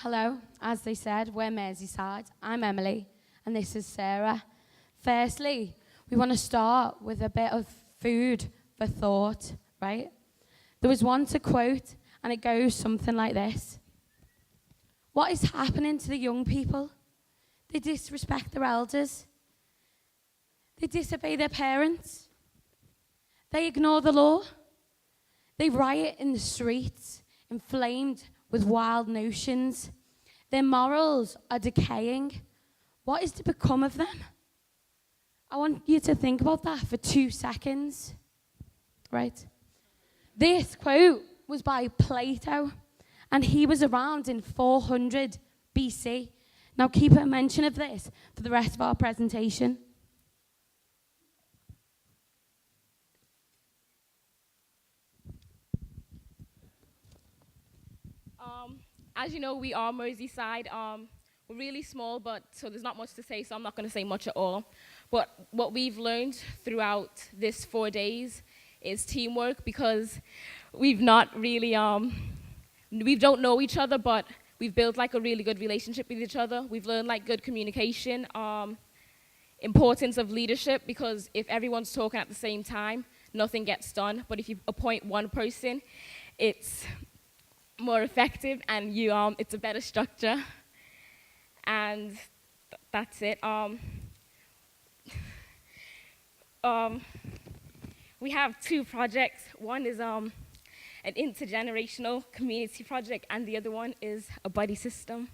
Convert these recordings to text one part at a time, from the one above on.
Hello, as they said, we're Merseyside. I'm Emily, and this is Sarah. Firstly, we want to start with a bit of food for thought, right? There was one to quote, and it goes something like this. What is happening to the young people? They disrespect their elders. They disobey their parents. They ignore the law. They riot in the streets, inflamed with wild notions. Their morals are decaying. What is to become of them? I want you to think about that for 2 seconds. Right? This quote was by Plato, and he was around in 400 BC. Now keep a mention of this for the rest of our presentation. As you know, we are Merseyside. We're really small, but so there's not much to say, so I'm not going to say much at all. But what we've learned throughout this 4 days is teamwork, because we've not really, we don't know each other, but we've built like a really good relationship with each other. We've learned like good communication, importance of leadership, because if everyone's talking at the same time, nothing gets done. But if you appoint one person, it's more effective, and it's a better structure. And that's it. We have 2 projects. One is an intergenerational community project, and the other one is a buddy system.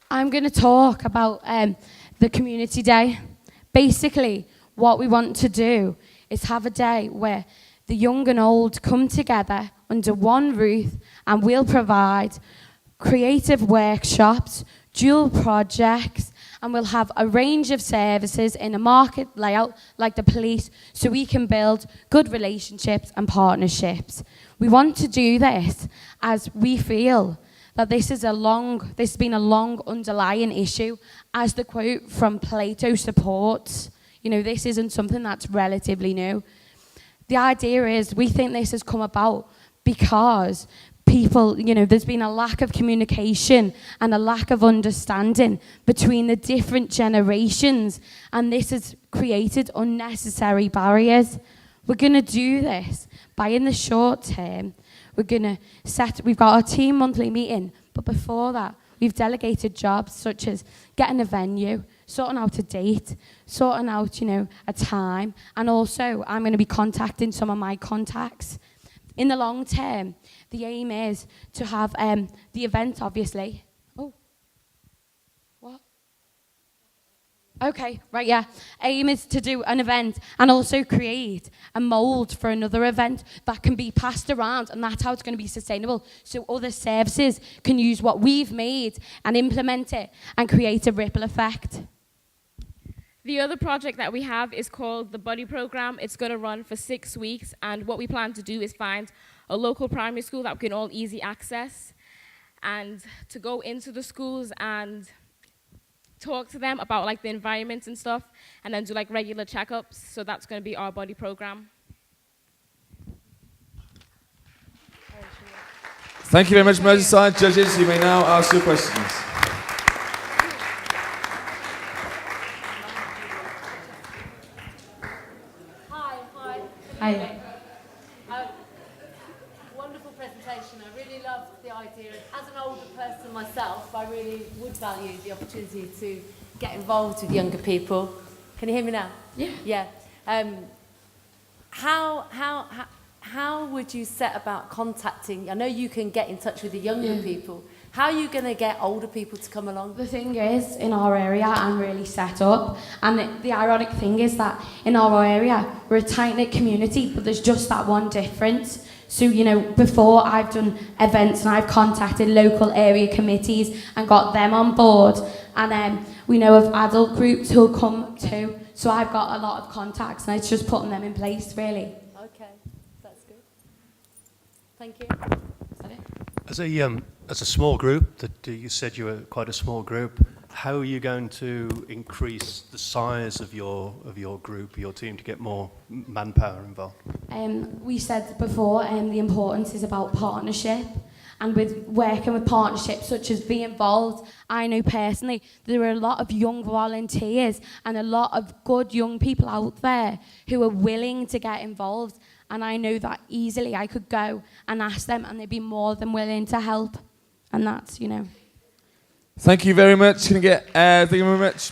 I'm going to talk about the community day. Basically, what we want to do is have a day where the young and old come together under one roof, and we'll provide creative workshops, dual projects, and we'll have a range of services in a market layout like the police, so we can build good relationships and partnerships. We want to do this as we feel that this has been a long underlying issue, as the quote from Plato supports. You know, this isn't something that's relatively new. The idea is, we think this has come about because people, there's been a lack of communication and a lack of understanding between the different generations, and this has created unnecessary barriers. We're going to do this by, in the short term, we've got our team monthly meeting, but before that, we've delegated jobs such as getting a venue, sorting out a date, sorting out, a time, and also I'm going to be contacting some of my contacts. In the long term, the aim is to have the event, obviously. Oh, what? Okay, right, yeah. Aim is to do an event and also create a mould for another event that can be passed around, and that's how it's going to be sustainable. So other services can use what we've made and implement it and create a ripple effect. The other project that we have is called the Buddy Program. It's going to run for 6 weeks, and what we plan to do is find a local primary school that we can all easy access, and to go into the schools and talk to them about like the environment and stuff, and then do like regular checkups. So that's going to be our Buddy Program. Thank you very much, Merseyside. Judges, you may now ask your questions. Hi. Wonderful presentation. I really love the idea. As an older person myself, I really would value the opportunity to get involved with younger people. Can you hear me now? Yeah. Yeah. How would you set about contacting? I know you can get in touch with the younger people. How are you going to get older people to come along? The thing is, in our area, I'm really set up. And the ironic thing is that in our area, we're a tight-knit community, but there's just that one difference. So, before I've done events and I've contacted local area committees and got them on board. And we know of adult groups who'll come too. So I've got a lot of contacts, and it's just putting them in place, really. Okay, that's good. Thank you. Is that it? As a small group, that you said you were quite a small group, how are you going to increase the size of your group, your team, to get more manpower involved? We said before, the importance is about partnership, and with working with partnerships such as Be Involved. I know personally there are a lot of young volunteers and a lot of good young people out there who are willing to get involved, and I know that easily I could go and ask them and they'd be more than willing to help. And that's, Thank you very much. Thank you very much.